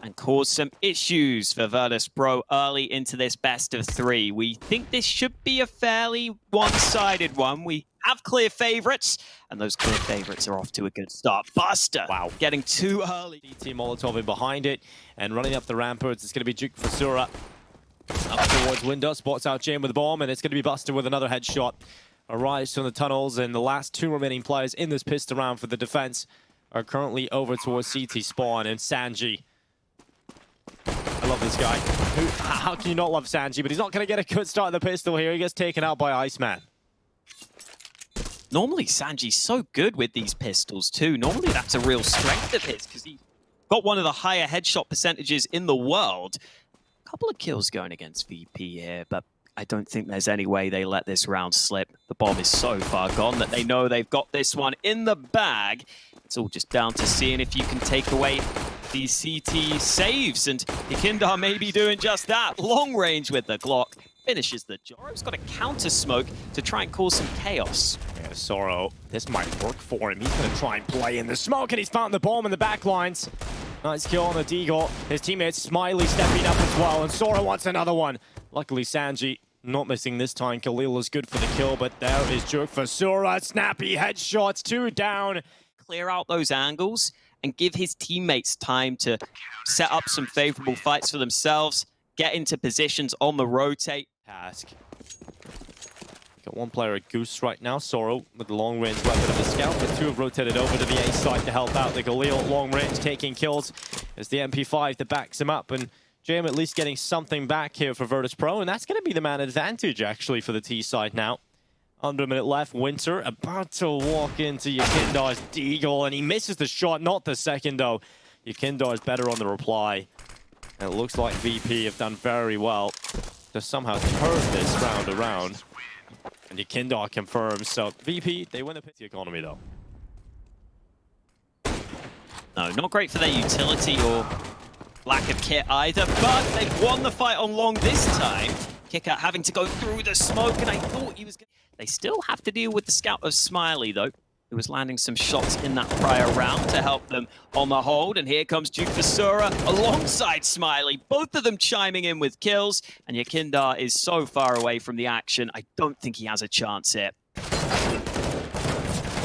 and cause some issues for Virtus.pro early into this best of three. We think this should be a fairly one-sided one. We have clear favorites, and those clear favorites are off to a good start. Buster, wow, getting too early. Team Molotov in behind it, and running up the ramparts, it's going to be dukefissura. Up towards window, spots out Jame with the bomb, and it's going to be Buster with another headshot. Arrives from the tunnels, and the last two remaining players in this pistol round for the defense are currently over towards CT spawn, and SANJI. I love this guy. How can you not love SANJI? But he's not going to get a good start in the pistol here. He gets taken out by Iceman. Normally, SANJI's so good with these pistols, too. Normally, that's a real strength of his, because he's got one of the higher headshot percentages in the world. A couple of kills going against VP here, but I don't think there's any way they let this round slip. The bomb is so far gone that they know they've got this one in the bag. It's all just down to seeing if you can take away these CT saves, and YEKINDAR may be doing just that. Long range with the Glock. Finishes the job. He's got a counter smoke to try and cause some chaos. Yeah, Sorrow, this might work for him. He's going to try and play in the smoke, and he's found the bomb in the back lines. Nice kill on the deagle. His teammate Smiley stepping up as well, and Sorrow wants another one. Luckily, SANJI not missing this time. Khalil is good for the kill, but there is dukefissura. Snappy headshots, 2 down. Clear out those angles and give his teammates time to set up some favorable fights for themselves, get into positions on the rotate. Task. Got one player at Goose right now, Sorrow with the long-range weapon of the scout, but 2 have rotated over to the A side to help out. The Khalil long-range taking kills. It's the MP5 that backs him up, and Jame at least getting something back here for Virtus.pro, and that's going to be the man advantage actually for the T side now. Under a minute left, Winter about to walk into YEKINDAR's deagle, and he misses the shot, not the second though. YEKINDAR is better on the reply. And it looks like VP have done very well to somehow turn this round around. And YEKINDAR confirms, so VP, they win the pity economy though. No, not great for their utility or lack of kit either, but they've won the fight on long this time. Qikert having to go through the smoke, and I thought he was going to... They still have to deal with the scout of Smiley, though, who was landing some shots in that prior round to help them on the hold. And here comes dukefissura alongside Smiley, both of them chiming in with kills. And YEKINDAR is so far away from the action, I don't think he has a chance here.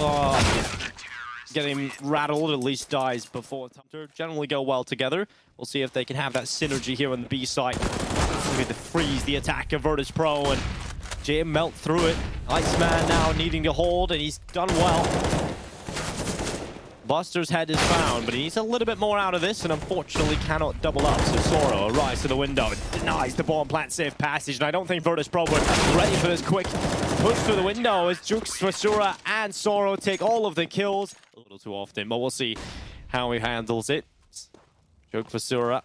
Oh, getting rattled, at least dies before. Generally go well together. We'll see if they can have that synergy here on the B side. With the freeze, the attack of Virtus.pro, and Jame melt through it. Iceman now needing to hold, and he's done well. Buster's head is found, but he needs a little bit more out of this, and unfortunately cannot double up. So Sorrow arrives to the window and denies the bomb plant safe passage, and I don't think Virtus.pro were ready for this quick push through the window as dukefissura and Sorrow take all of the kills. A little too often, but we'll see how he handles it. dukefissura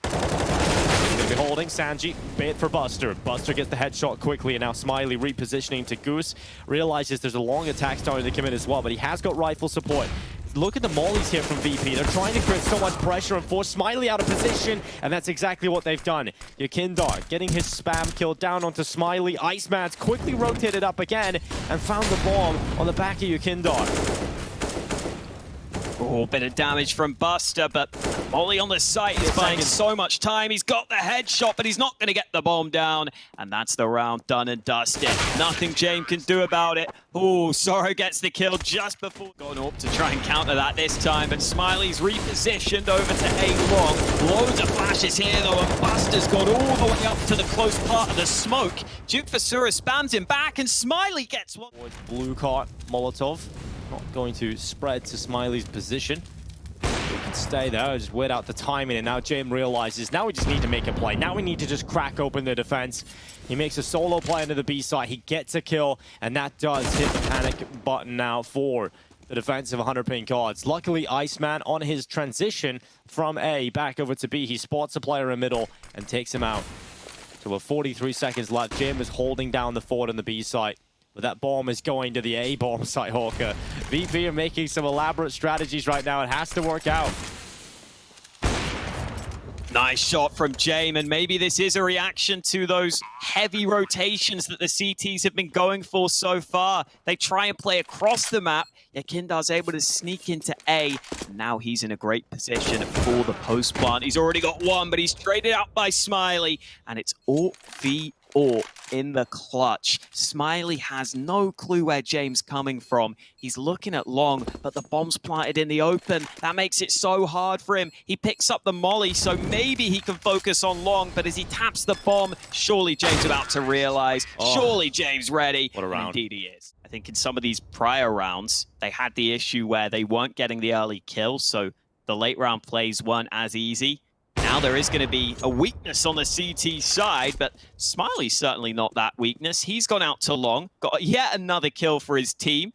going to be holding. SANJI, bait for Buster. Buster gets the headshot quickly, and now Smiley repositioning to Goose. Realizes there's a long attack starting to come in as well, but he has got rifle support. Look at the mollies here from VP. They're trying to create so much pressure and force Smiley out of position, and that's exactly what they've done. YEKINDAR getting his spam kill down onto Smiley. Iceman's quickly rotated up again and found the bomb on the back of YEKINDAR. Oh, bit of damage from Buster, but Molly on the site is buying so much time. He's got the headshot, but he's not going to get the bomb down. And that's the round done and dusted. Nothing Jame can do about it. Oh, Sorrow gets the kill just before going up to try and counter that this time. But Smiley's repositioned over to A long. Loads of flashes here, though, and Buster's gone all the way up to the close part of the smoke. dukefissura spams him back, and Smiley gets one. Blue cart, Molotov. Not going to spread to Smiley's position. He can stay there, just wait out the timing, and now Jame realizes now we just need to make a play. Now we need to just crack open the defense. He makes a solo play into the B side. He gets a kill, and that does hit the panic button now for the defensive 100 ping cards. Luckily, Iceman on his transition from A back over to B, he spots a player in middle and takes him out. So with 43 seconds left, Jame is holding down the fort on the B side. But that bomb is going to the A bomb site, Hawker. VP are making some elaborate strategies right now. It has to work out. Nice shot from Jame, and maybe this is a reaction to those heavy rotations that the CTs have been going for so far. They try and play across the map. YEKINDAR's able to sneak into A. Now he's in a great position for the post plant. He's already got one, but he's traded out by Smiley, and it's all v all in the clutch. Smiley has no clue where Jame's coming from. He's looking at long, but the bomb's planted in the open. That makes it so hard for him. He picks up the molly, so maybe he can focus on long, but as he taps the bomb, surely Jame's about to realize. Surely Jame's ready. What a round. And indeed he is. I think in some of these prior rounds, they had the issue where they weren't getting the early kill, so the late round plays weren't as easy. Now there is going to be a weakness on the CT side, but Smiley's certainly not that weakness. He's gone out to long, got yet another kill for his team,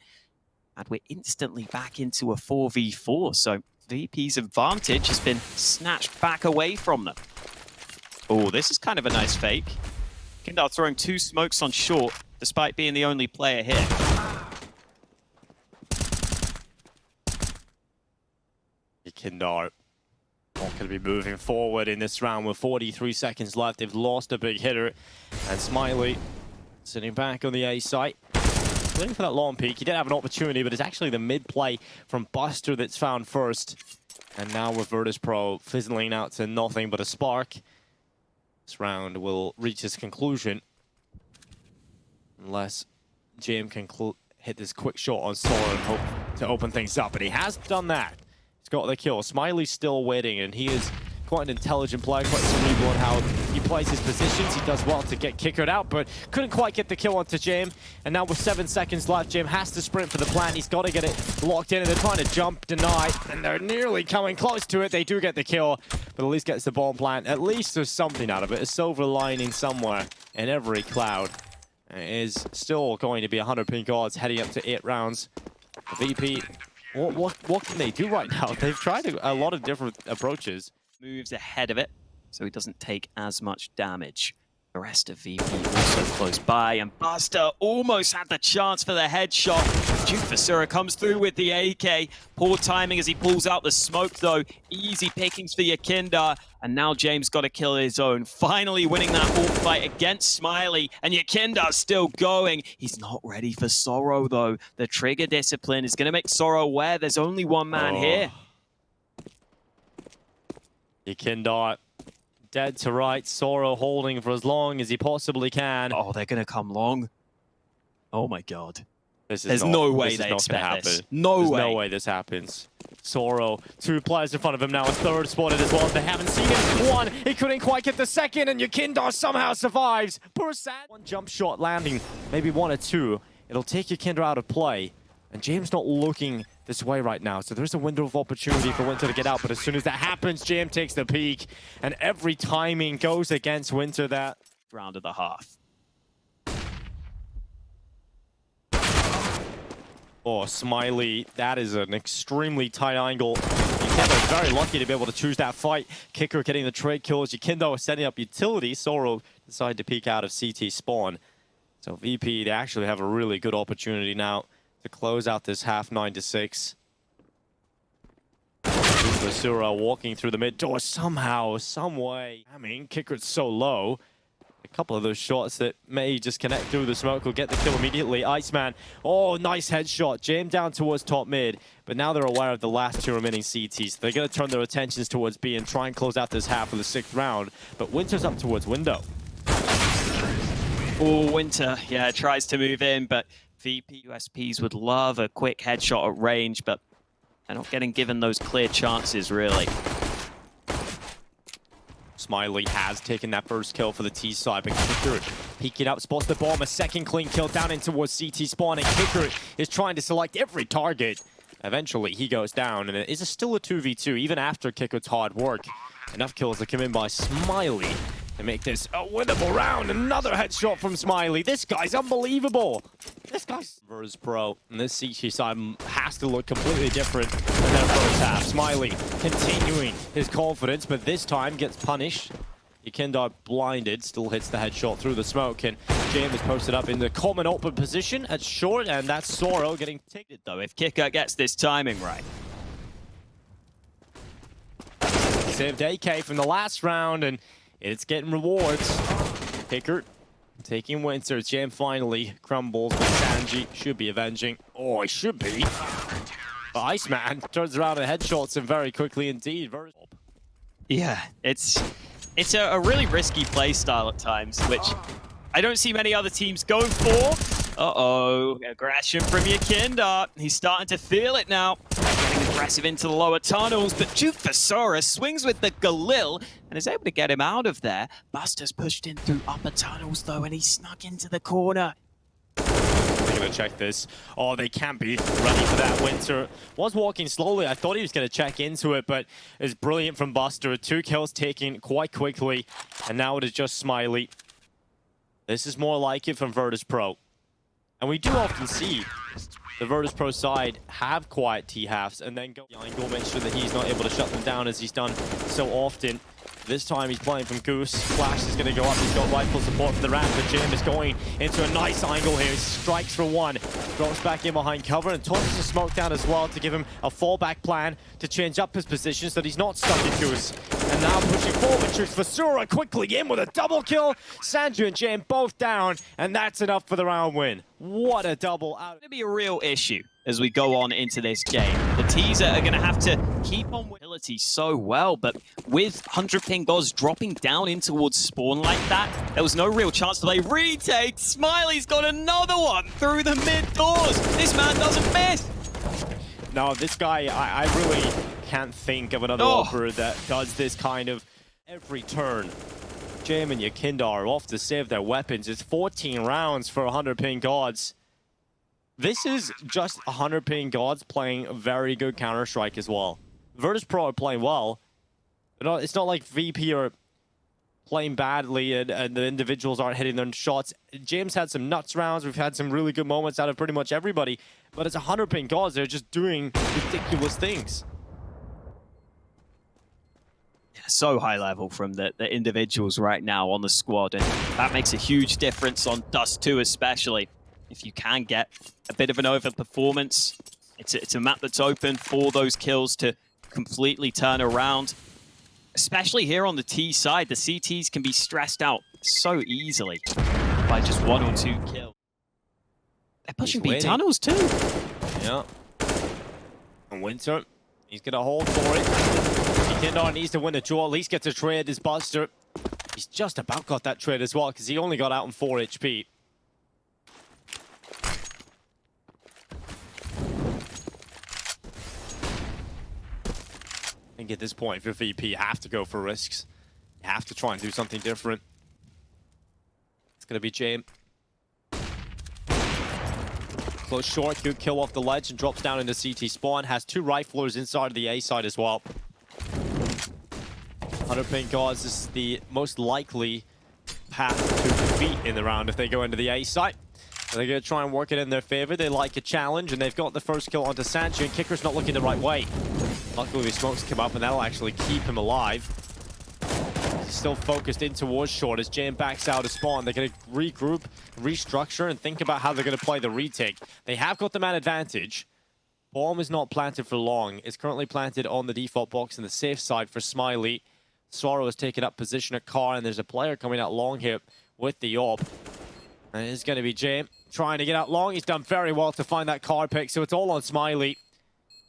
and we're instantly back into a 4v4, so VP's advantage has been snatched back away from them. Oh, this is kind of a nice fake. YEKINDAR throwing 2 smokes on short, despite being the only player here. YEKINDAR not going to be moving forward in this round with 43 seconds left. They've lost a big hitter. And Smiley sitting back on the A site. Waiting for that long peek. He did have an opportunity, but it's actually the mid play from Buster that's found first. And now with Virtus.pro fizzling out to nothing but a spark. This round will reach its conclusion. Unless Jame can hit this quick shot on Sora and hope to open things up. And he has done that. Got the kill. Smiley's still waiting, and he is quite an intelligent player, quite cerebral in how he plays his positions. He does well to get Qikert out, but couldn't quite get the kill onto Jame. And now with 7 seconds left, Jame has to sprint for the plant. He's got to get it locked in, and they're trying to jump, deny, and they're nearly coming close to it. They do get the kill, but at least gets the bomb plant. At least there's something out of it. A silver lining somewhere in every cloud. It is still going to be 100 pink odds heading up to 8 rounds. The VP... What can they do right now? They've tried a lot of different approaches. Moves ahead of it, so he doesn't take as much damage. The rest of VP also close by, and Buster almost had the chance for the headshot. Dukefissura comes through with the AK. Poor timing as he pulls out the smoke, though. Easy pickings for YEKINDAR, and now Jame's got to kill his own. Finally winning that ult fight against Smiley, and YEKINDAR's still going. He's not ready for Sorrow, though. The trigger discipline is going to make Sorrow aware there's only one man here. YEKINDAR dead to right. Sorrow holding for as long as he possibly can. Oh, they're going to come long. Oh my god. There's no way they expect this. There's no way this happens. Sorrow, 2 players in front of him now, a third spotted as well. They haven't seen him. 1, he couldn't quite get the second, and YEKINDAR somehow survives. Poor Sad. 1 jump shot landing, maybe 1 or 2. It'll take YEKINDAR out of play. And Jame's not looking this way right now, so there's a window of opportunity for Winter to get out, but as soon as that happens, Jame takes the peak, and every timing goes against Winter that round of the half. Oh, Smiley, that is an extremely tight angle. YEKINDAR is very lucky to be able to choose that fight. Qikert getting the trade kills. YEKINDAR was setting up utility. Sorrow decided to peek out of CT spawn. So VP, they actually have a really good opportunity now to close out this half 9-6. Dukefissura walking through the mid door somehow, some way. I mean, Qikert's so low. A couple of those shots that may just connect through the smoke will get the kill immediately. Iceman, oh, nice headshot. Jame down towards top mid, but now they're aware of the last 2 remaining CTs. They're going to turn their attentions towards B and try and close out this half of the 6th round, but Winter's up towards window. Oh, Winter, yeah, tries to move in, but VP USPs would love a quick headshot at range, but they're not getting given those clear chances, really. Smiley has taken that first kill for the T side, but Qikert peeking up, spots the bomb, a second clean kill down in towards CT spawn, and Qikert is trying to select every target. Eventually, he goes down, and it is still a 2v2, even after Qikert's hard work. Enough kills to come in by Smiley to make this a winnable round. Another headshot from Smiley. This guy's unbelievable. This guy's Virtus.pro, and this CT side has to look completely different than their first half. Smiley continuing his confidence, but this time gets punished. YEKINDAR blinded, still hits the headshot through the smoke, and Jame is posted up in the common open position at short, and that's Sorrow getting ticketed though if Qikert gets this timing right. saved AK from the last round, and it's getting rewards. Qikert taking Winter. Jame finally crumbles, but SANJI should be avenging. Oh, he should be. But Iceman turns around and headshots him very quickly indeed. Yeah, it's a really risky play style at times, which I don't see many other teams going for. Uh-oh, aggression from YEKINDAR. He's starting to feel it now. Getting aggressive into the lower tunnels, but dukefissura swings with the Galil and is able to get him out of there. Buster's pushed in through upper tunnels though, and he snuck into the corner. They're gonna check this. Oh, they can't be ready for that. Winter was walking slowly. I thought he was gonna check into it, but it's brilliant from Buster. 2 kills taken quite quickly, and now it is just Smiley. This is more like it from Virtus.pro. And we do often see the Virtus.pro side have quiet T-halves and then go behind goal, make sure that he's not able to shut them down as he's done so often. This time he's playing from Goose. Flash is going to go up. He's got rifle support from the ramp, but Jame is going into a nice angle here. He strikes for 1. Drops back in behind cover and tosses a smoke down as well to give him a fallback plan to change up his position so that he's not stuck in Goose. And now pushing forward, Twistzz quickly in with a double kill. SANJI and Jame both down, and that's enough for the round win. What a double out. It's going to be a real issue as we go on into this game. The teaser are going to have to keep on with ability so well, but with 100 ping gods dropping down in towards spawn like that, there was no real chance to play retake. Smiley's got another one through the mid doors. This man doesn't miss. No, this guy, I really can't think of another opera that does this kind of every turn. Jame and YEKINDAR are off to save their weapons. It's 14 rounds for 100 ping gods. This is just 100 ping gods playing a very good Counter-Strike as well. Virtus.pro are playing well. It's not like VP are playing badly and the individuals aren't hitting their shots. James had some nuts rounds. We've had some really good moments out of pretty much everybody. But it's 100 ping gods. They're just doing ridiculous things. So high level from the individuals right now on the squad, and that makes a huge difference on Dust 2 especially. If you can get a bit of an overperformance, it's a map that's open for those kills to completely turn around. Especially here on the T side, the CTs can be stressed out so easily by just 1 or 2 kills. They're pushing B tunnels too. Yeah. And Winter, he's gonna hold for it. YEKINDAR needs to win the duel, at least get to trade his Buster. He's just about got that trade as well, because he only got out on 4 HP. I think at this point, for VP, you have to go for risks. You have to try and do something different. It's going to be Jame. Close short, good kill off the ledge and drops down into CT spawn. Has 2 riflers inside of the A side as well. 100 ping gods is the most likely path to defeat in the round if they go into the A site. They're going to try and work it in their favor. They like a challenge, and they've got the first kill onto SANJI, and Qikert's not looking the right way. Luckily, the smokes come up, and that'll actually keep him alive. He's still focused in towards short as Jame backs out of spawn. They're going to regroup, restructure, and think about how they're going to play the retake. They have got the man advantage. Bomb is not planted for long. It's currently planted on the default box in the safe side for Smiley. Sorrow has taken up position at car, and there's a player coming out long here with the AWP. And it's going to be Jame trying to get out long. He's done very well to find that car pick, so it's all on Smiley.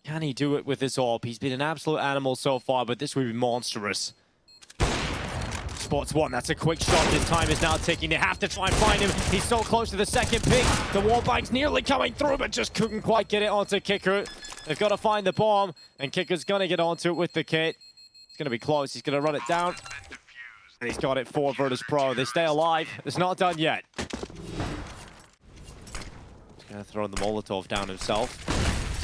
Can he do it with this AWP? He's been an absolute animal so far, but this would be monstrous. Spots 1, that's a quick shot. This time is now ticking. They have to try and find him. He's so close to the second pick. The wallbang's nearly coming through, but just couldn't quite get it onto Qikert. They've got to find the bomb, and Kikert's going to get onto it with the kit. It's going to be close. He's going to run it down. And he's got it for Virtus.pro. They stay alive. It's not done yet. He's going to throw the Molotov down himself.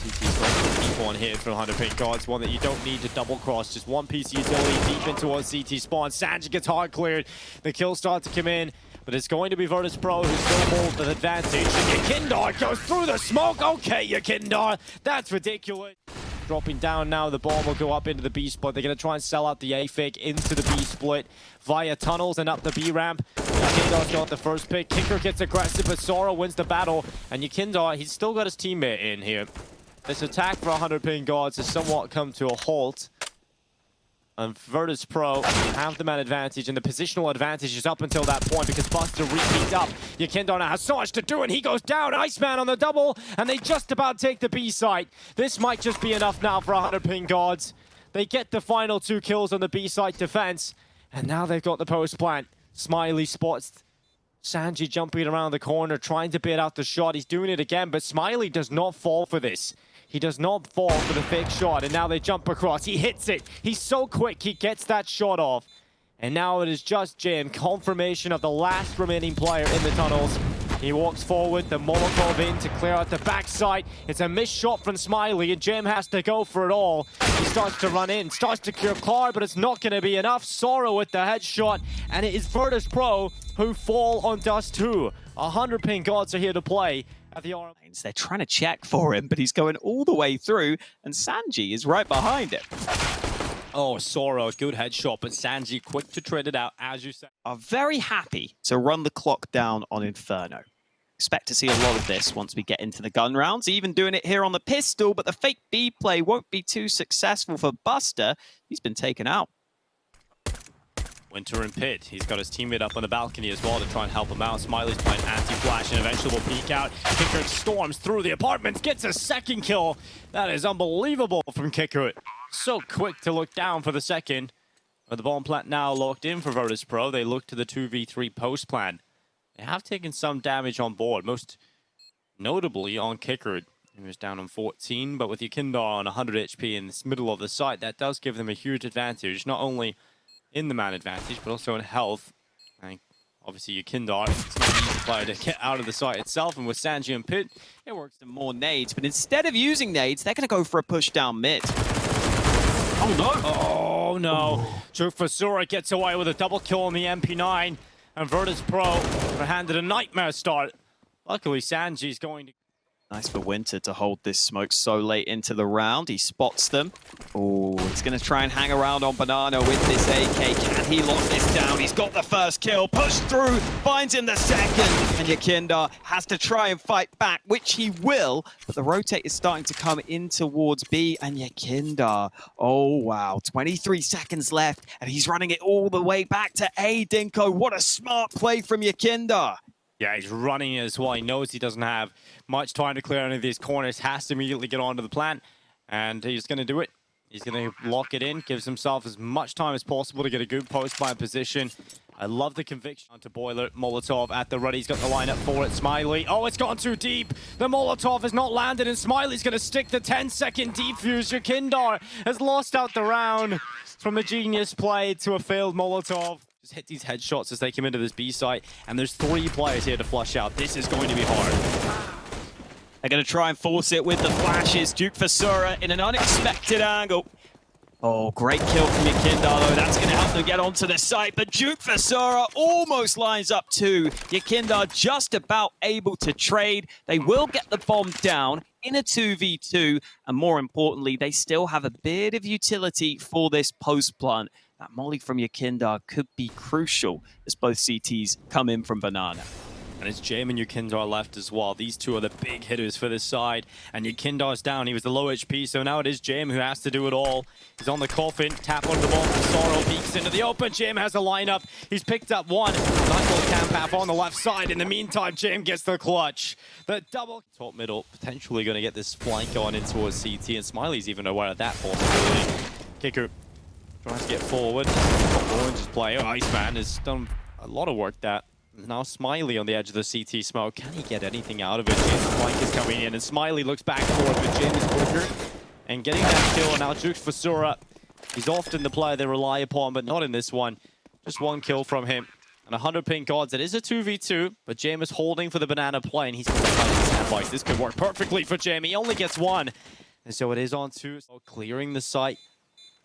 CT's going to keep one here for 100 ping gods. One that you don't need to double cross. Just one piece of utility deep into one CT spawn. SANJI gets hard cleared. The kills start to come in. But it's going to be Virtus.pro who still holds the advantage. And YEKINDAR goes through the smoke. Okay, YEKINDAR. That's ridiculous. Dropping down now, the bomb will go up into the B split. They're going to try and sell out the A fake into the B split via tunnels and up the B ramp. YEKINDAR's got the first pick. Qikert gets aggressive, but Sorrow wins the battle. And YEKINDAR, he's still got his teammate in here. This attack for 100 ping gods has somewhat come to a halt. And Virtus.pro have the man advantage, and the positional advantage is up until that point because Buster repeats up. YEKINDAR now has so much to do, and he goes down. Iceman on the double, and they just about take the B site. This might just be enough now for 100 ping gods. They get the final 2 kills on the B site defense, and now they've got the post plant. Smiley spots SANJI jumping around the corner, trying to bait out the shot. He's doing it again, but Smiley does not fall for this. He does not fall for the fake shot, and now they jump across. He hits it. He's so quick, he gets that shot off. And now it is just Jame, confirmation of the last remaining player in the tunnels. He walks forward, the Molotov in to clear out the backside. It's a missed shot from Smiley, and Jame has to go for it all. He starts to run in, starts to clear Clar, but it's not going to be enough. Sorrow with the headshot, and it is Virtus.pro who fall on dust too. 100 ping gods are here to play at the RMR. They're trying to check for him, but he's going all the way through, and SANJI is right behind him. Oh, Sorrow, good headshot, but SANJI quick to trade it out, as you said. Are very happy to run the clock down on Inferno. Expect to see a lot of this once we get into the gun rounds, even doing it here on the pistol, but the fake B play won't be too successful for Buster. He's been taken out. Winter and Pit, he's got his teammate up on the balcony as well to try and help him out. Smiley's playing anti-flash and eventually will peek out. Qikert storms through the apartments, gets a second kill. That is unbelievable from Qikert. So quick to look down for the second. But the bomb plant now locked in for Virtus.pro. They look to the 2v3 post plan. They have taken some damage on board, most notably on Qikert. He was down on 14, but with YEKINDAR on 100 HP in the middle of the site, that does give them a huge advantage, not only in the man advantage, but also in health. And obviously YEKINDAR, it's not an easy player to get out of the site itself, and with SANJI and Pit, It works to more nades, but instead of using nades, they're going to go for a push down mid. oh no! Oh no! dukefissura gets away with a double kill on the MP9, and Virtus.pro were handed a nightmare start. Luckily, SANJI's going to... Nice for Winter to hold this smoke so late into the round. He spots them. Oh, he's going to try and hang around on Banana with this AK. Can he lock this down? He's got the first kill. Pushed through. Finds him the second. And YEKINDAR has to try and fight back, which he will. But the rotate is starting to come in towards B. And YEKINDAR, oh wow, 23 seconds left. And he's running it all the way back to A, Dinko. What a smart play from YEKINDAR. Yeah, he's running as well. He knows he doesn't have much time to clear any of these corners. Has to immediately get onto the plant, and he's going to do it. He's going to lock it in, gives himself as much time as possible to get a good post-by position. I love the conviction. Onto Boiler, Molotov at the ready. He's got the lineup for it. Smiley, oh, it's gone too deep. The Molotov has not landed, and Smiley's going to stick the 10-second defuse. YEKINDAR has lost out the round from the genius play to a failed Molotov. Just hit these headshots as they come into this B site, and there's 3 players here to flush out. This is going to be hard. They're going to try and force it with the flashes. dukefissura in an unexpected angle. Oh, great kill from YEKINDAR, though. That's going to help them get onto the site. But dukefissura almost lines up too. YEKINDAR just about able to trade. They will get the bomb down in a 2v2. And more importantly, they still have a bit of utility for this post plant. That molly from YEKINDAR could be crucial as both CTs come in from Banana. And it's Jame and YEKINDAR left as well. These two are the big hitters for this side. And YEKINDAR's down. He was the low HP, so now it is Jame who has to do it all. He's on the coffin. Tap on the ball from Sorrow. Peeks into the open. Jame has a lineup. He's picked up one. Nice little camp path on the left side. In the meantime, Jame gets the clutch. The double top middle. Potentially going to get this flank on in towards CT. And Smiley's even aware of that possibility. Qikert tries to get forward. Orange's player, Iceman, has done a lot of work that. Now Smiley on the edge of the CT smoke. Can he get anything out of it? James' flank is coming in, and Smiley looks back forward, but James is quicker. And getting that kill, and now dukefissura. He's often the player they rely upon, but not in this one. Just one kill from him. And 100 ping gods. It is a 2v2, but James is holding for the banana play, and he's going to find his sandbox. This could work perfectly for Jame. He only gets one. And so it is on 2. So clearing the site,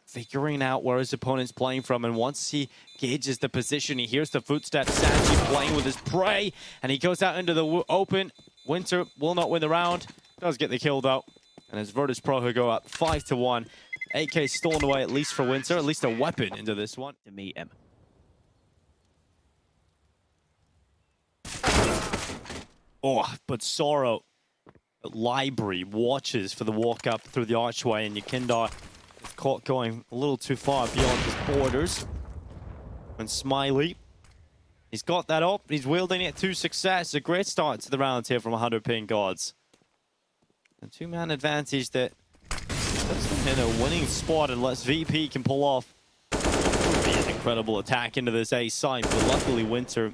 figuring out where his opponent's playing from, and once he gauges the position, he hears the footsteps. SANJI playing with his prey, and he goes out into the open. Winter will not win the round, does get the kill though, and it's Virtus.pro who go up 5-1. AK stolen away at least for Winter, at least a weapon into this one. To meet him. Oh, but Sorrow, library, watches for the walk up through the archway, and YEKINDAR caught going a little too far beyond his borders. And Smiley, he's got that up. He's wielding it to success. A great start to the round here from 100 ping gods. A two-man advantage that puts them in a winning spot unless VP can pull off an incredible attack into this A site. But luckily, Winter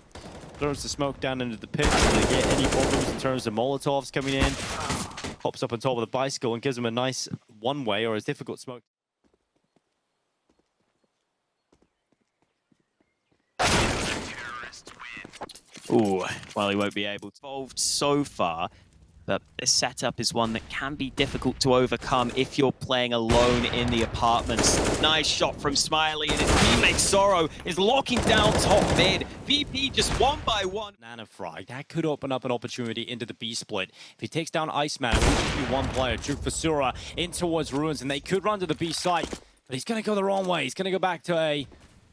throws the smoke down into the pit. They get any problems in terms of Molotovs coming in. Hops up on top of the bicycle and gives him a nice one-way or a difficult smoke. Ooh, well, he won't be able to evolve so far. But this setup is one that can be difficult to overcome if you're playing alone in the apartments. Nice shot from Smiley, and his teammate Sorrow is locking down top mid. VP just one by one. Banana Frag, that could open up an opportunity into the B split. If he takes down Iceman, it will just be one player. dukefissura in towards Ruins, and they could run to the B site. But he's going to go the wrong way. He's going to go back to A.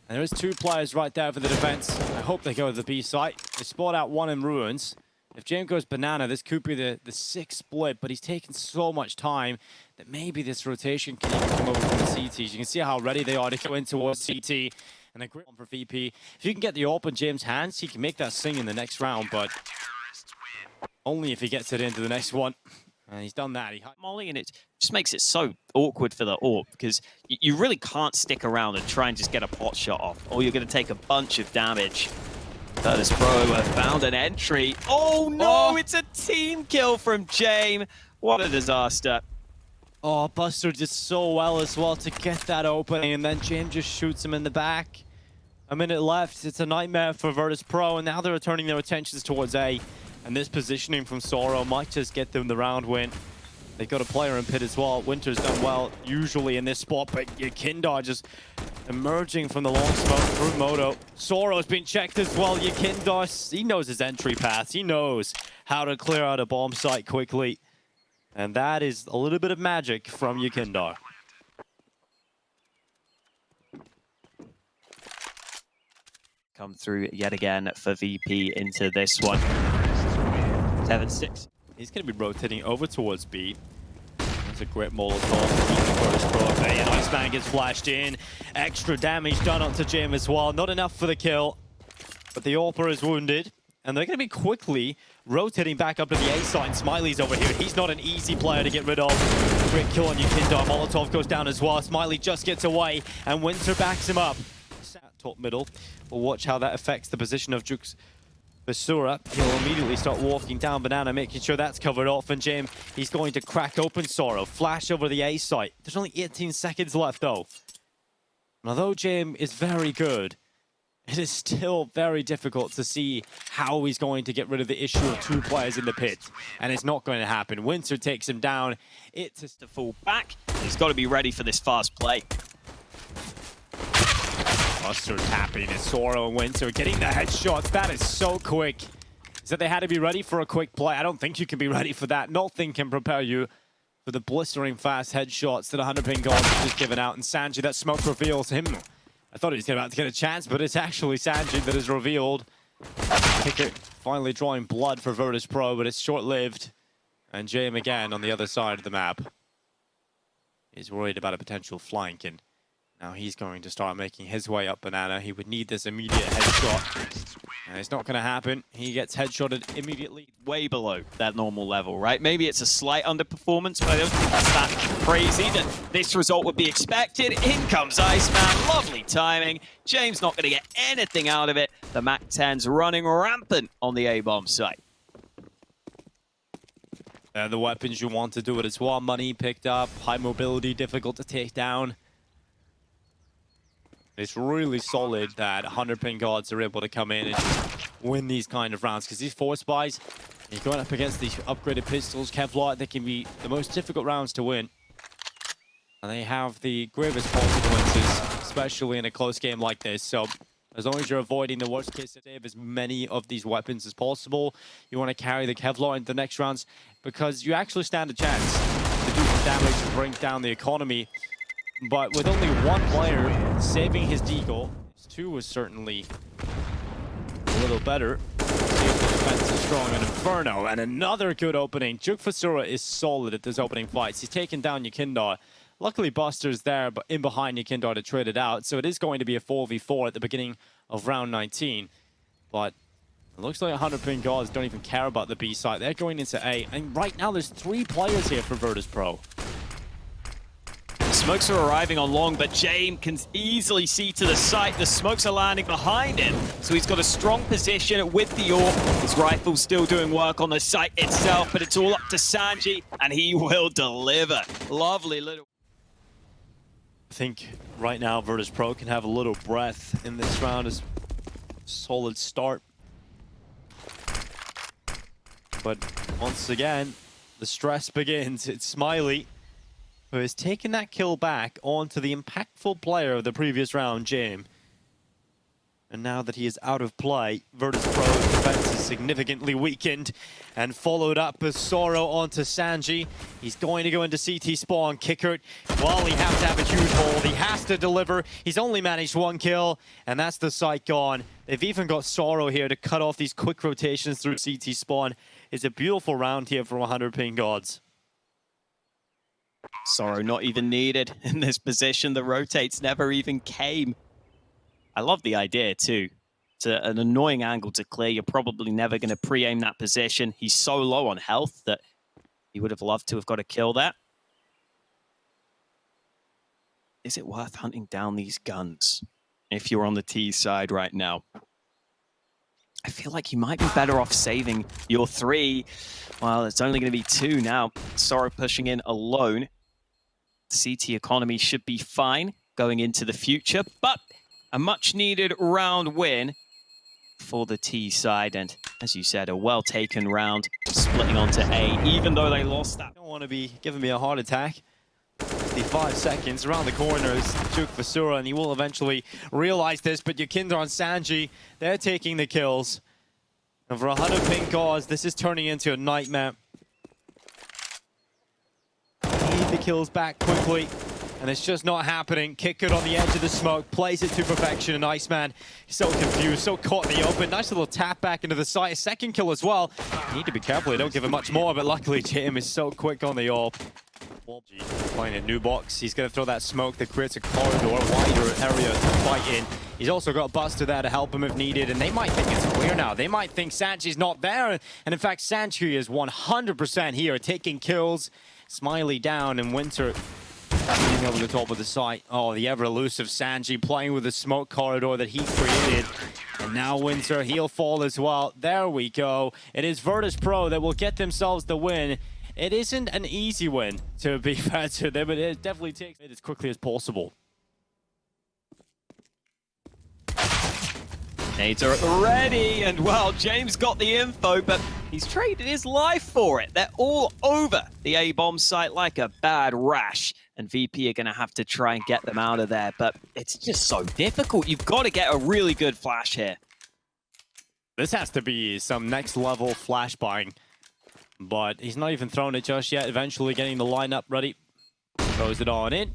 And there is two players right there for the defense. I hope they go to the B site. They spot out one in Ruins. If Jame goes banana, this could be the 6 split, but he's taken so much time that maybe this rotation can even come over from the CTs. You can see how ready they are to go in towards CT. And a great one for VP. If you can get the AWP in James' hands, he can make that sing in the next round, but only if he gets it into the next one. And he's done that. Molly, and it just makes it so awkward for the AWP because you really can't stick around and try and just get a pot shot off, or you're going to take a bunch of damage. Virtus.pro have found an entry. Oh no, it's a team kill from Jame. What a disaster. Oh, Buster did so well as well to get that opening, and then Jame just shoots him in the back. A minute left. It's a nightmare for Virtus.pro, and now they're turning their attentions towards A. And this positioning from Sorrow might just get them the round win. They got a player in pit as well. Winter's done well usually in this spot, but YEKINDAR just emerging from the long smoke through Moto. Sorrow's been checked as well. YEKINDAR, he knows his entry path. He knows how to clear out a bomb site quickly. And that is a little bit of magic from YEKINDAR. Come through yet again for VP into this one. 7-6. He's going to be rotating over towards B. That's a great Molotov. And Iceman gets flashed in. Extra damage done onto Jame as well. Not enough for the kill. But the AWPer is wounded. And they're going to be quickly rotating back up to the A side. And Smiley's over here. He's not an easy player to get rid of. Great kill on YEKINDAR. Molotov goes down as well. Smiley just gets away. And Winter backs him up. Top middle. We'll watch how that affects the position of dukefissura. He'll immediately start walking down banana, making sure that's covered off. And Jame, he's going to crack open Sorrow. Flash over the A site. There's only 18 seconds left, though. And although Jame is very good, it is still very difficult to see how he's going to get rid of the issue of 2 players in the pit. And it's not going to happen. Winter takes him down. It's just To fall back, he's got to be ready for this fast play. Buster tapping and Sorrow and Winter getting the headshots. That is so quick. He said they had to be ready for a quick play. I don't think you can be ready for that. Nothing can prepare you for the blistering fast headshots that 100 ping goals have just given out. And SANJI, that smoke reveals him. I thought he was about to get a chance, but it's actually SANJI that is revealed. Qikert finally drawing blood for Virtus.pro, but it's short-lived. And Jame again on the other side of the map. He's worried about a potential flank, and now he's going to start making his way up banana. He would need this immediate headshot. And it's not going to happen. He gets headshotted immediately. Way below that normal level, right? Maybe it's a slight underperformance, but I don't think that's that crazy that this result would be expected. In comes Iceman. Lovely timing. James not going to get anything out of it. The MAC-10's running rampant on the A-bomb site. The weapons you want to do it as well. Money picked up. High mobility, difficult to take down. It's really solid that 100 ping gods are able to come in and just win these kind of rounds. Because these force buys, you're going up against these upgraded pistols, Kevlar, they can be the most difficult rounds to win. And they have the gravest consequences, especially in a close game like this. So as long as you're avoiding the worst case, save as many of these weapons as possible. You want to carry the Kevlar into the next rounds because you actually stand a chance to do some damage and bring down the economy. But with only one player saving his deagle, 2 was certainly a little better. See if the defense is strong. An Inferno and another good opening. dukefissura is solid at this opening fight. He's taken down YEKINDAR. Luckily, Buster's there, but in behind YEKINDAR to trade it out. So it is going to be a 4v4 at the beginning of round 19. But it looks like 100 ping gods don't even care about the B site. They're going into A. And right now, there's 3 players here for Virtus.pro. Smokes are arriving on long, but Jame can easily see to the site. The smokes are landing behind him, so he's got a strong position with the AWP. His rifle's still doing work on the site itself, but it's all up to SANJI, and he will deliver. Lovely little... I think right now Virtus.pro can have a little breath in this round. As solid start. But once again, the stress begins. It's Smiley, who has taken that kill back onto the impactful player of the previous round, Jame. And now that he is out of play, Virtus.pro's defense is significantly weakened and followed up with Sorrow onto SANJI. He's going to go into CT spawn. Qikert, well, he has to have a huge hold. He has to deliver. He's only managed 1 kill, and that's the site gone. They've even got Sorrow here to cut off these quick rotations through CT spawn. It's a beautiful round here from 100 ping gods. Sorrow not even needed in this position. The rotates never even came. I love the idea too. It's an annoying angle to clear. You're probably never going to pre-aim that position. He's so low on health that he would have loved to have got a kill there. Is it worth hunting down these guns if you're on the T side right now? I feel like you might be better off saving your 3. Well, it's only going to be 2 now. Sorrow pushing in alone. CT economy should be fine going into the future, but a much-needed round win for the T side, and as you said, a well-taken round, splitting onto A, even though they lost that. Don't want to be giving me a heart attack. 55 seconds around the corner is dukefissura, and he will eventually realize this, but YEKINDAR and SANJI, they're taking the kills. And for 100 ping gods, this is turning into a nightmare. Need the kills back quickly, and it's just not happening. Qikert on the edge of the smoke, plays it to perfection, and Iceman is so confused, so caught in the open. Nice little tap back into the site, a second kill as well. Need to be careful, they don't give him much more, but luckily Jame is so quick on the AWP. Playing a new box, he's going to throw that smoke that creates a corridor, wider area to fight in. He's also got Buster there to help him if needed, and they might think it's clear now. They might think SANJI's not there, and in fact SANJI is 100% here, taking kills. Smiley down, and Winter getting over the top of the site. Oh, the ever-elusive SANJI playing with the smoke corridor that he created. And now Winter, he'll fall as well. There we go. It is Virtus.pro that will get themselves the win. It isn't an easy win, to be fair to them, but it definitely takes it as quickly as possible. Nades are at the ready, and well, James got the info, but he's traded his life for it. They're all over the A-bomb site like a bad rash, and VP are going to have to try and get them out of there, but it's just so difficult. You've got to get a really good flash here. This has to be some next-level flash buying, but he's not even thrown it just yet. Eventually getting the lineup ready. Throws it on in.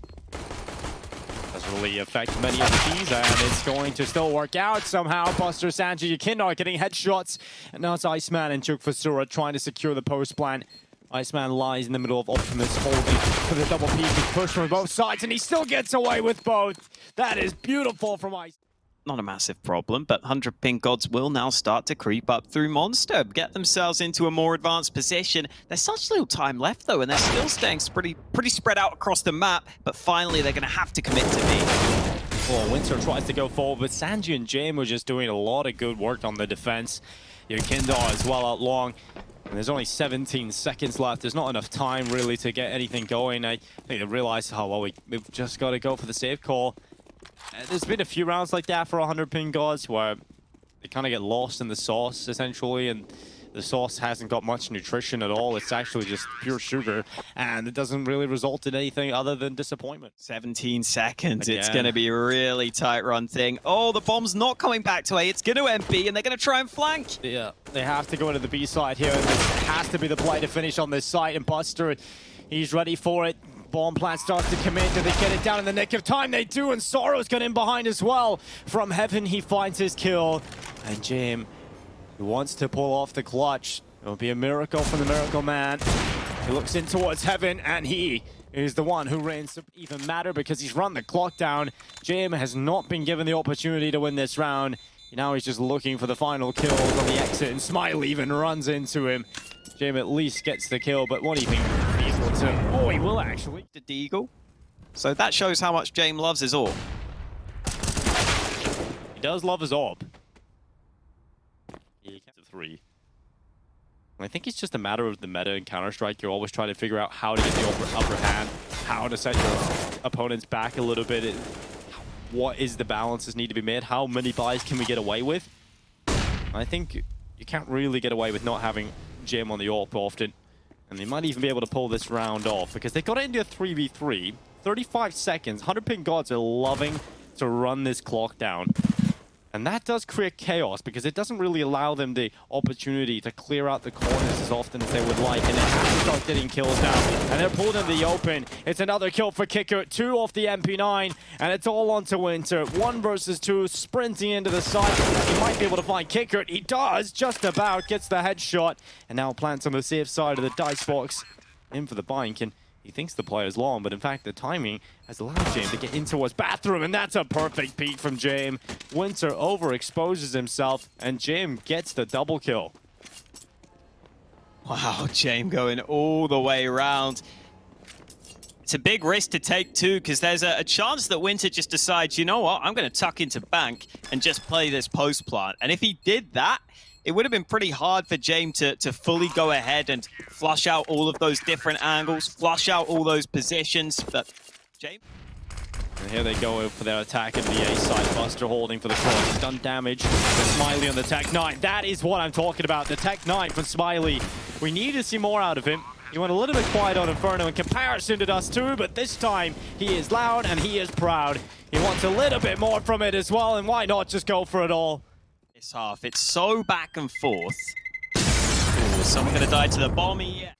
Doesn't really affect many of the keys, and it's going to still work out somehow. Buster, SANJI, YEKINDAR getting headshots, and now it's Iceman and dukefissura trying to secure the post plant. Iceman lies in the middle of Optimus, holding for the double peek. He pushed from both sides, and he still gets away with both. That is beautiful from Ice. Not a massive problem, but 100 ping gods will now start to creep up through Monster, get themselves into a more advanced position. There's such little time left though, and they're still staying pretty spread out across the map, but finally they're going to have to commit to B. Well, Winter tries to go forward, but SANJI and Jame were just doing a lot of good work on the defense. YEKINDAR as well out long. And there's only 17 seconds left. There's not enough time really to get anything going. I think they realized, oh well, we've just got to go for the save call. There's been a few rounds like that for 100 ping gods where they kind of get lost in the sauce essentially, and the sauce hasn't got much nutrition at all. It's actually just pure sugar, and it doesn't really result in anything other than disappointment. 17 seconds. Again. It's going to be a really tight run thing. Oh, the bomb's not coming back to A. It's going to end B, and they're going to try and flank. Yeah, they have to go into the B side here. This has to be the play to finish on this site, and Buster, he's ready for it. Bomb plant starts to come in. Do they get it down in the nick of time? They do, and Sorrow's got in behind as well. From heaven, he finds his kill. And Jame, who wants to pull off the clutch. It'll be a miracle from the Miracle Man. He looks in towards heaven, and he is the one who reigns to even matter because he's run the clock down. Jame has not been given the opportunity to win this round. Now he's just looking for the final kills on the exit, and Smiley even runs into him. Jame at least gets the kill, but what do you think? Oh, he will actually. The deagle. So that shows how much Jame loves his orb. He does love his orb. He gets a 3. I think it's just a matter of the meta in Counter-Strike. You're always trying to figure out how to get the upper hand, how to set your opponents back a little bit. What is the balances need to be made? How many buys can we get away with? I think you can't really get away with not having Jame on the AWP often. And they might even be able to pull this round off because they got it into a 3v3. 35 seconds. 100 ping gods are loving to run this clock down. And that does create chaos because it doesn't really allow them the opportunity to clear out the corners as often as they would like. And they have to start getting kills now. And they're pulled in the open. It's another kill for Qikert. 2 off the MP9. And it's all on to Winter. 1 versus 2. Sprinting into the side. He might be able to find Qikert. He does. Just about. Gets the headshot. And now plants on the safe side of the dice box. In for the bind. He thinks the play is long, but in fact the timing has allowed Jame to get into his bathroom, and that's a perfect peek from Jame. Winter overexposes himself, and Jame gets the double kill. Wow, Jame going all the way around. It's a big risk to take too, because there's a chance that Winter just decides, you know what, I'm going to tuck into bank and just play this post plant. And if he did that, it would have been pretty hard for Jame to fully go ahead and flush out all of those different angles, flush out all those positions, but Jame... And here they go for their attack in the A side. Buster holding for the cross. He's done damage. The Smiley on the Tech 9. That is what I'm talking about. The Tech 9 from Smiley. We need to see more out of him. He went a little bit quiet on Inferno in comparison to Dust 2, but this time he is loud and he is proud. He wants a little bit more from it as well, and why not just go for it all? This half, it's so back and forth. Ooh, is someone going to die to the bomb? Yeah.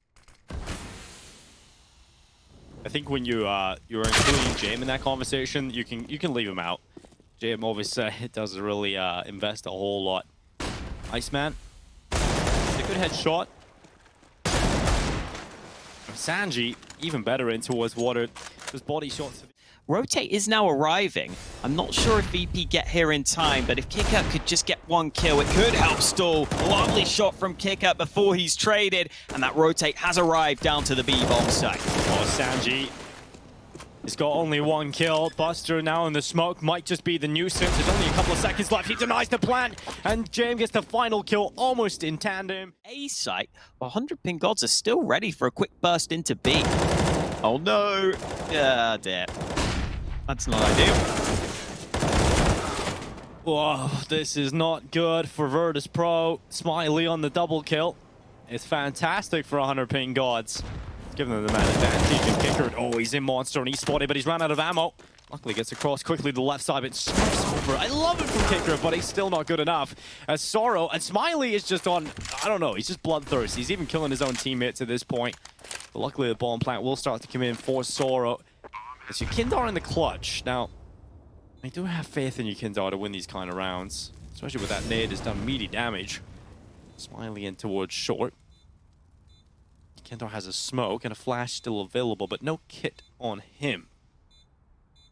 I think when you're including Jame in that conversation, you can leave him out. Jame obviously doesn't really invest a whole lot. Iceman, it's a good headshot. SANJI even better in towards water. Those body shots. Rotate is now arriving. I'm not sure if VP get here in time, but if Qikert could just get 1 kill, it could help stall. Lovely shot from Qikert before he's traded, and that Rotate has arrived down to the B-bomb site. Oh, SANJI. He's got only 1 kill. Buster now in the smoke might just be the nuisance. There's only a couple of seconds left. He denies the plant, and Jame gets the final kill almost in tandem. A site, 100 ping gods are still ready for a quick burst into B. Oh no! Yeah, dear. That's not ideal. Whoa, this is not good for Virtus.pro. Smiley on the double kill. It's fantastic for 100 ping gods. It's giving them the man advantage. And Qikert, oh, he's in monster and he's spotted, but he's run out of ammo. Luckily gets across quickly to the left side, but scoops over. I love it from Qikert, but he's still not good enough. As Sorrow, and Smiley is just on, I don't know, he's just bloodthirsty. He's even killing his own teammates at this point. But luckily the bomb plant will start to come in for Sorrow. It's YEKINDAR in the clutch. Now, I do have faith in YEKINDAR to win these kind of rounds, especially with that nade has done meaty damage. Smiley in towards short. YEKINDAR has a smoke and a flash still available, but no kit on him.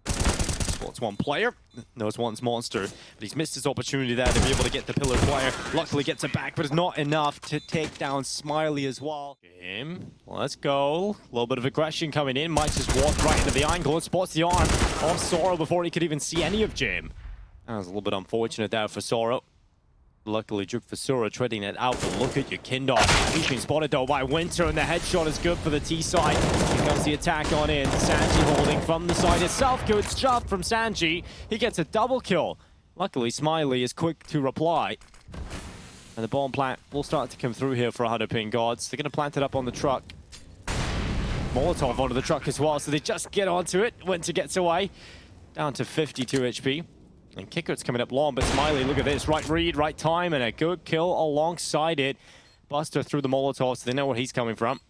Spots 1 player, knows one's monster, but he's missed his opportunity there to be able to get the pillar player. Luckily gets it back, but it's not enough to take down Smiley as well. Let's go. A little bit of aggression coming in. Might just walk right into the angle and spots the arm of Sorrow before he could even see any of Jame. That was a little bit unfortunate there for Sorrow. Luckily, dukefissura treading it out, but look at YEKINDAR. He's been spotted though by Winter, and the headshot is good for the T side. Here comes the attack on in. SANJI holding from the side itself. Good stuff from SANJI. He gets a double kill. Luckily, Smiley is quick to reply. And the bomb plant will start to come through here for 100 ping gods. They're going to plant it up on the truck. Molotov onto the truck as well, so they just get onto it. Winter gets away. Down to 52 HP. And Qikert's coming up long, but Smiley, look at this. Right read, right time, and a good kill alongside it. Buster through the Molotov, so they know where he's coming from.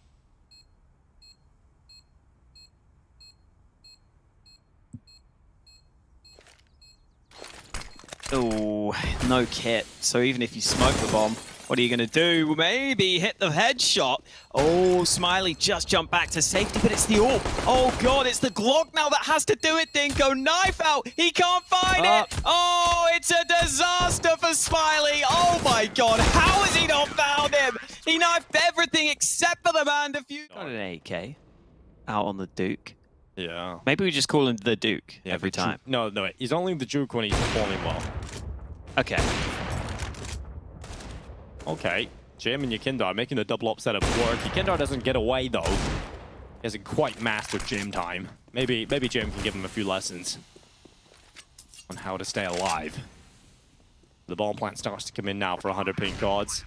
Oh, no kit. So even if you smoke the bomb, What are you going to do? Maybe hit the headshot. Oh, Smiley just jumped back to safety, but it's the AWP. Oh, God, it's the Glock now that has to do it, Dinko. Knife out. He can't find it. Oh, it's a disaster for Smiley. Oh, my God. How has he not found him? He knifed everything except for the man defuse. Got an AK out on the Duke. Yeah. Maybe we just call him the Duke every time. No, he's only the Duke when he's performing well. Okay. Okay, Jame and YEKINDAR making the double up setup work. YEKINDAR doesn't get away though. He hasn't quite mastered Jame time. Maybe Jame can give him a few lessons on how to stay alive. The bomb plant starts to come in now for 100 pink gods.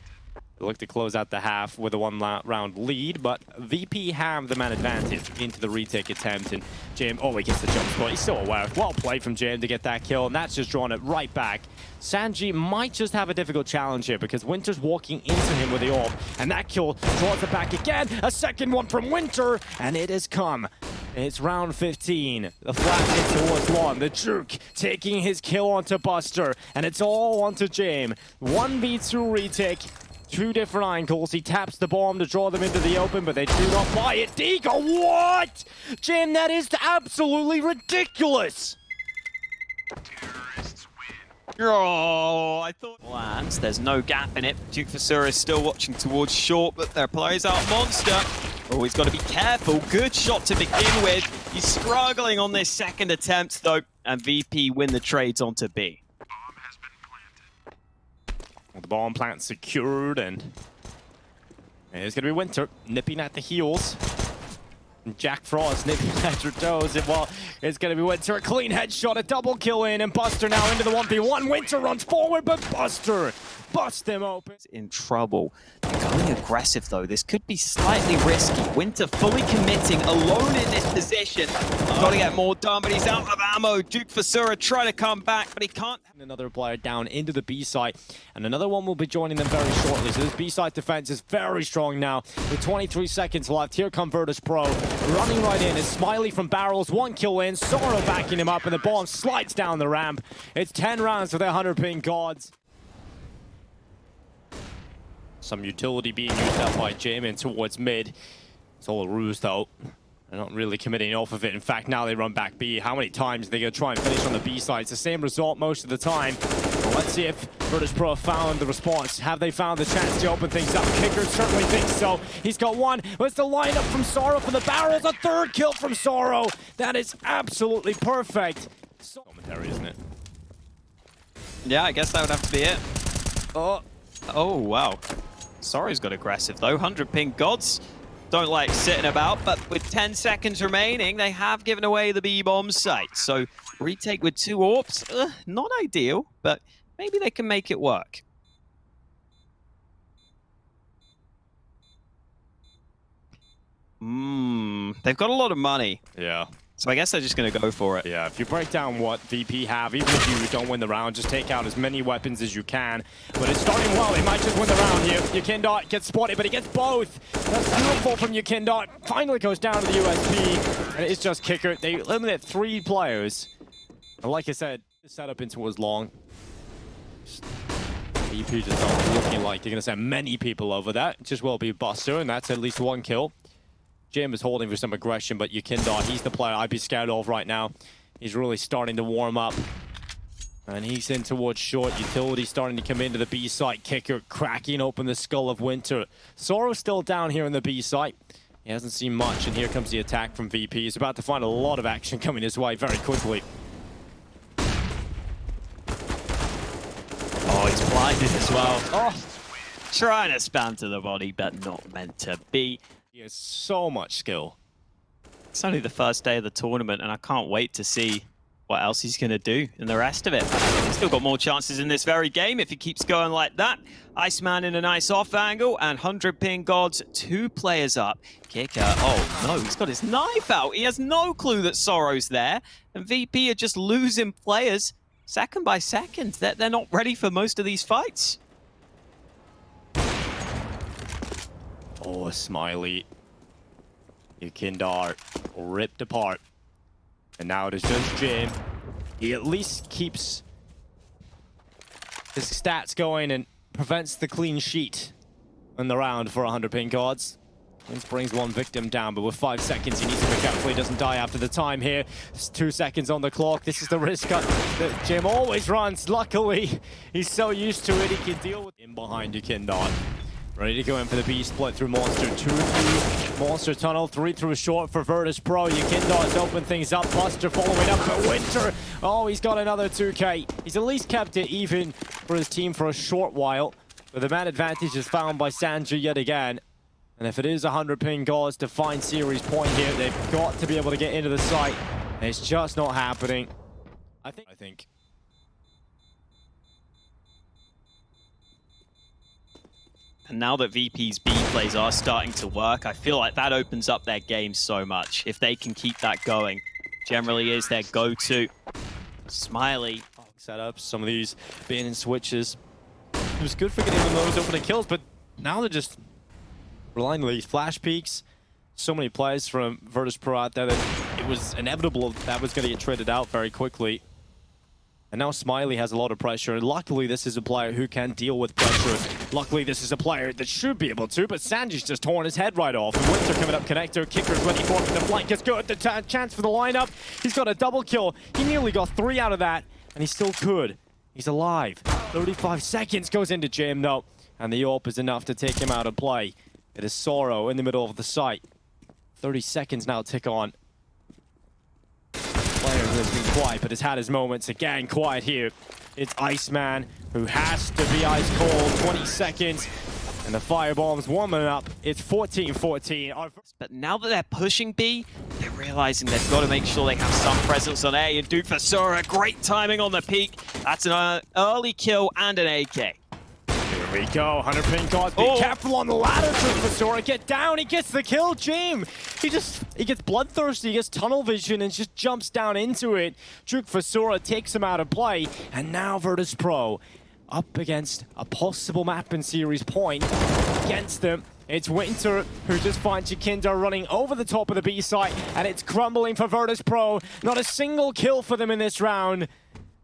They look to close out the half with a one-round lead, but VP have the man advantage into the retake attempt, and Jame, oh, he gets the jump spot. He's so aware. Well played from Jame to get that kill, and that's just drawn it right back. SANJI might just have a difficult challenge here because Winter's walking into him with the AWP, and that kill draws it back again. A second one from Winter, and it has come. It's round 15. The flat hit towards Lawn. The Cerq taking his kill onto Buster, and it's all onto Jame. 1v2 retake. Two different angles. He taps the bomb to draw them into the open, but they do not buy it. Deagle, what? Jame, that is absolutely ridiculous. Oh, I thought lands. There's no gap in it. dukefissura is still watching towards short, but their players out monster. Oh, he's got to be careful. Good shot to begin with. He's struggling on this second attempt, though, and VP win the trades onto B. The bomb plant secured, and it's going to be Winter nipping at the heels. And Jack Frost nipping at her toes, and well, it's going to be Winter. A clean headshot, a double kill in, and Buster now into the 1v1. Winter runs forward, but Buster busts him open. In trouble. Going aggressive, though. This could be slightly risky. Winter fully committing, alone in this position. Got to get more done, but he's out of ammo. dukefissura trying to come back, but he can't. Another player down into the B site, and another one will be joining them very shortly. So this B site defense is very strong now. With 23 seconds left, here come Virtus.pro. Running right in is Smiley from barrels. One kill in, Sorrow backing him up, and the bomb slides down the ramp. It's 10 rounds for their 100 ping gods. Some utility being used up by Jame towards mid. It's all a ruse though. They're not really committing off of it. In fact, now they run back B. How many times are they going to try and finish on the B side? It's the same result most of the time. Well, let's see if Virtus.pro found the response. Have they found the chance to open things up? Qikert certainly thinks so. He's got one. What's the lineup from Sorrow for the barrels? A third kill from Sorrow. That is absolutely perfect. Commentary, isn't it? Yeah, I guess that would have to be it. Oh, wow. Sorrow's got aggressive, though. 100 ping gods don't like sitting about, but with 10 seconds remaining, they have given away the B-bomb site. So, retake with 2 AWPs, not ideal, but maybe they can make it work. They've got a lot of money. Yeah. So I guess they're just going to go for it. Yeah, if you break down what VP have, even if you don't win the round, just take out as many weapons as you can. But it's starting well. He might just win the round here. YEKINDAR gets spotted, but he gets both. That's beautiful from YEKINDAR. Finally goes down to the USP, and it's just Qikert. They eliminate 3 players. And like I said, the setup into was long. VP just not looking like they're going to send many people over that. It just will be Buster, and that's at least 1 kill. Jame is holding for some aggression, but YEKINDAR, he's the player I'd be scared of right now. He's really starting to warm up. And he's in towards short. Utility starting to come into the B site. Qikert cracking open the skull of Winter. Sorrow's still down here in the B site. He hasn't seen much, and here comes the attack from VP. He's about to find a lot of action coming his way very quickly. Oh, he's blinded as well. Oh, trying to spam to the body, but not meant to be. He has so much skill. It's only the first day of the tournament, and I can't wait to see what else he's going to do in the rest of it. He's still got more chances in this very game if he keeps going like that. Iceman in a nice off angle, and 100 ping gods, 2 players up. Qikert, oh no, he's got his knife out. He has no clue that Sorrow's there, and VP are just losing players second by second. They're not ready for most of these fights. Oh, Smiley. YEKINDAR ripped apart. And now it is just Jame. He at least keeps his stats going, and prevents the clean sheet in the round for 100 ping cards. This brings one victim down, but with 5 seconds, he needs to be careful he doesn't die after the time here. There's 2 seconds on the clock. This is the risk that Jame always runs. Luckily, he's so used to it, he can deal with in behind YEKINDAR. Ready to go in for the B split through Monster. 2 through Monster Tunnel, 3 through short for Virtus.pro. YEKINDAR's opened things up. Buster following up for Winter. Oh, he's got another 2K. He's at least kept it even for his team for a short while. But the man advantage is found by SANJI yet again. And if it is 100 ping goals to find series point here, they've got to be able to get into the site. And it's just not happening. I think. And now that VP's B plays are starting to work, I feel like that opens up their game so much. If they can keep that going, generally is their go-to. Smiley. Setups, some of these being in switches. It was good for getting them those opening kills, but now they're just relying on these flash peaks. So many players from Virtus.pro out there that it was inevitable that was going to get traded out very quickly. And now Smiley has a lot of pressure, and luckily this is a player who can deal with pressure. Luckily this is a player that should be able to, but SANJI's just torn his head right off. And Winter coming up connector, Qikert's ready for it, the flank is good, the chance for the lineup. He's got a double kill. He nearly got 3 out of that, and he still could. He's alive. 35 seconds goes into Jame though, and the AWP is enough to take him out of play. It is Sorrow in the middle of the site. 30 seconds now tick on. Player who has been quiet, but has had his moments. Again, quiet here. It's Iceman, who has to be ice cold. 20 seconds, and the firebomb's warming up. It's 14-14. But now that they're pushing B, they're realizing they've got to make sure they have some presence on A. And dukefissura, great timing on the peak. That's an early kill and an AK. Here we go, 100 ping cards. Be careful on the ladder, dukefissura. Get down, he gets the kill, Jame. He gets bloodthirsty, he gets tunnel vision and just jumps down into it. dukefissura takes him out of play, and now Virtus.pro up against a possible map in series point against them. It's Winter who just finds YEKINDAR running over the top of the B site, and it's crumbling for Virtus.pro. Not a single kill for them in this round,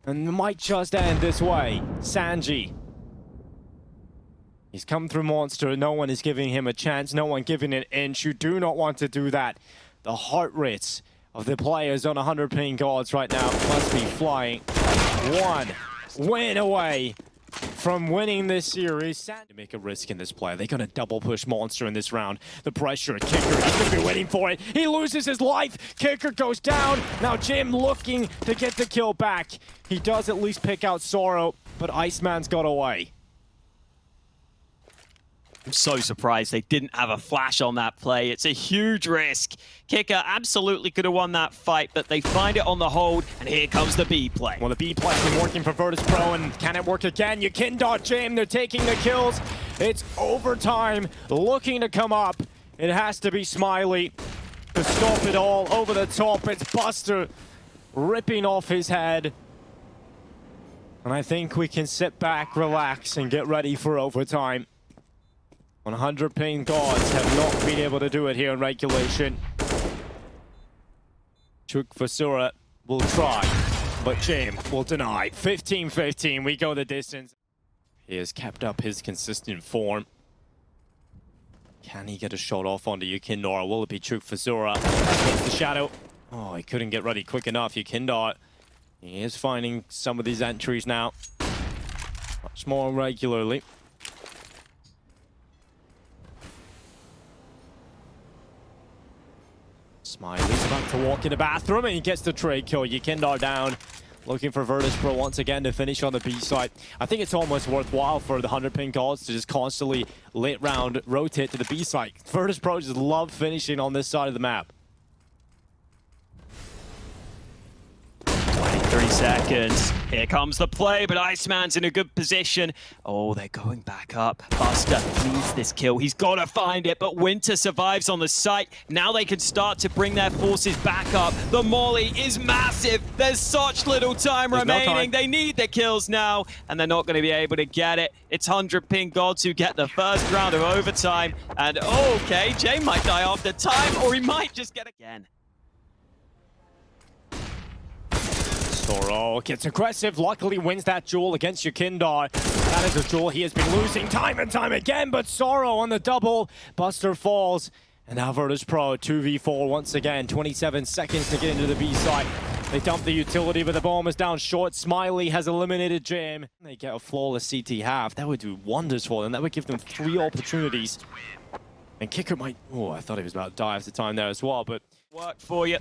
and it might just end this way. SANJI. He's come through Monster, no one is giving him a chance, no one giving an inch. You do not want to do that. The heart rates of the players on 100 ping cards right now must be flying. 1 win away from winning this series. To make a risk in this play. They're going to double push Monster in this round. The pressure, Qikert, he's going to be waiting for it. He loses his life. Qikert goes down. Now Jame looking to get the kill back. He does at least pick out Sorrow, but Iceman's got away. I'm so surprised they didn't have a flash on that play. It's a huge risk. Qikert absolutely could have won that fight, but they find it on the hold, and here comes the B play. Well, the B play's been working for Virtus.pro, and can it work again? YEKINDAR, Jame, they're taking the kills. It's overtime, looking to come up. It has to be Smiley to stop it all. Over the top, it's Buster ripping off his head. And I think we can sit back, relax, and get ready for overtime. 100 ping gods have not been able to do it here in regulation. dukefissura will try, but Jame will deny. 15-15, we go the distance. He has kept up his consistent form. Can he get a shot off onto YEKINDAR? Will it be dukefissura? Takes the shadow. Oh, he couldn't get ready quick enough. YEKINDAR, he is finding some of these entries now. Much more regularly. Smiley's about to walk in the bathroom, and he gets the trade kill. YEKINDAR down, looking for Virtus.pro once again to finish on the B side. I think it's almost worthwhile for the 100 ping cards to just constantly late round rotate to the B side. Virtus.pro just love finishing on this side of the map. 23 seconds. Here comes the play, but Iceman's in a good position. Oh, they're going back up. Buster needs this kill. He's got to find it, but Winter survives on the site. Now they can start to bring their forces back up. The molly is massive. There's such little time remaining. No time. They need the kills now, and they're not going to be able to get it. It's 100 ping gods who get the first round of overtime. And okay, Jame might die after time, or he might just get again. Sorrow gets aggressive, luckily wins that duel against YEKINDAR. That is a duel he has been losing time and time again, but Sorrow on the double. Buster falls, and now Virtus.pro 2v4 once again. 27 seconds to get into the B site. They dump the utility, but the bomb is down short. Smiley has eliminated Jame. They get a flawless CT half. That would do wonders for them. That would give them 3 opportunities. And Qikert might... Oh, I thought he was about to die after time there as well, but... Work for you.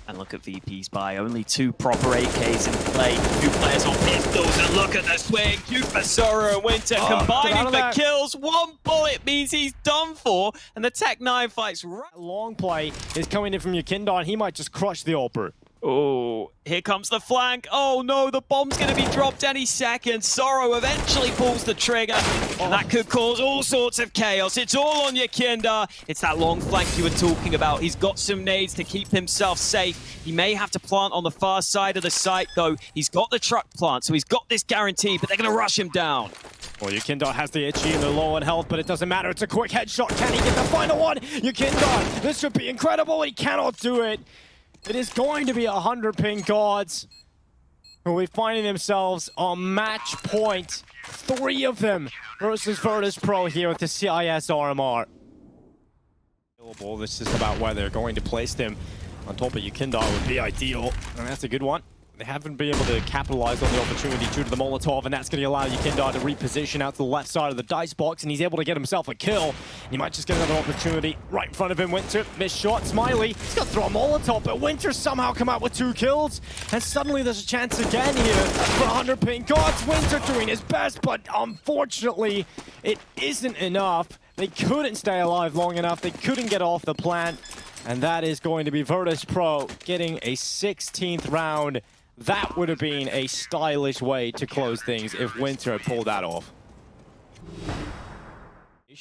And look at VP's buy. Only 2 proper AKs in play. 2 players on pistols, and look at the swing. dukefissura and Winter combining for kills. 1 bullet means he's done for. And the Tech9 fights right. Long play is coming in from YEKINDAR, and he might just crush the AWPer. Oh, here comes the flank. Oh no, the bomb's going to be dropped any second. Sorrow eventually pulls the trigger, and that could cause all sorts of chaos. It's all on YEKINDAR. It's that long flank you were talking about. He's got some nades to keep himself safe. He may have to plant on the far side of the site, though. He's got the truck plant, so he's got this guarantee, but they're going to rush him down. Well, YEKINDAR has the itchy and they're low on health, but it doesn't matter. It's a quick headshot. Can he get the final one? YEKINDAR, this should be incredible. He cannot do it. It is going to be 100 ping gods who will be finding themselves on match point. 3 of them versus Virtus.pro here with the CIS RMR. This is about where they're going to place them. On top of YEKINDAR would be ideal, and that's a good one. They haven't been able to capitalize on the opportunity due to the Molotov, and that's going to allow YEKINDAR to reposition out to the left side of the dice box, and he's able to get himself a kill. He might just get another opportunity right in front of him. Winter, missed shot. Smiley, he's going to throw a Molotov, but Winter somehow come out with 2 kills, and suddenly there's a chance again here for 100 ping gods. Winter doing his best, but unfortunately, it isn't enough. They couldn't stay alive long enough. They couldn't get off the plant, and that is going to be Virtus.pro getting a 16th round. That would have been a stylish way to close things if Winter had pulled that off.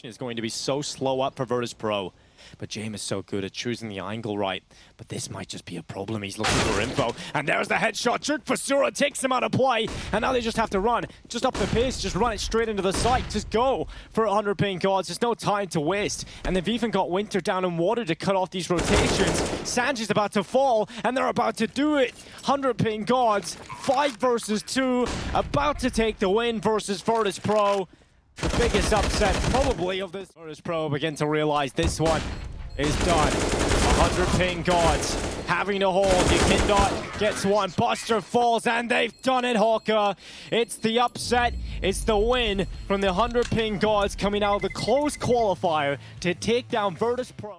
Is going to be so slow up for Virtus.pro, but Jame is so good at choosing the angle right. But this might just be a problem. He's looking for info, and there's the headshot. dukefissura takes him out of play, and now they just have to run. Just up the pace, just run it straight into the site. Just go for 100 ping gods. There's no time to waste, and they've even got Winter down in water to cut off these rotations. SANJI's about to fall, and they're about to do it. 100 ping gods, 5 versus 2, about to take the win versus Virtus.pro. The biggest upset probably of this. Virtus.pro begin to realize this one is done. 100 ping gods having to hold. YEKINDAR gets one. Buster falls, and they've done it, Hawker. It's the upset. It's the win from the 100 ping gods coming out of the close qualifier to take down Virtus.pro.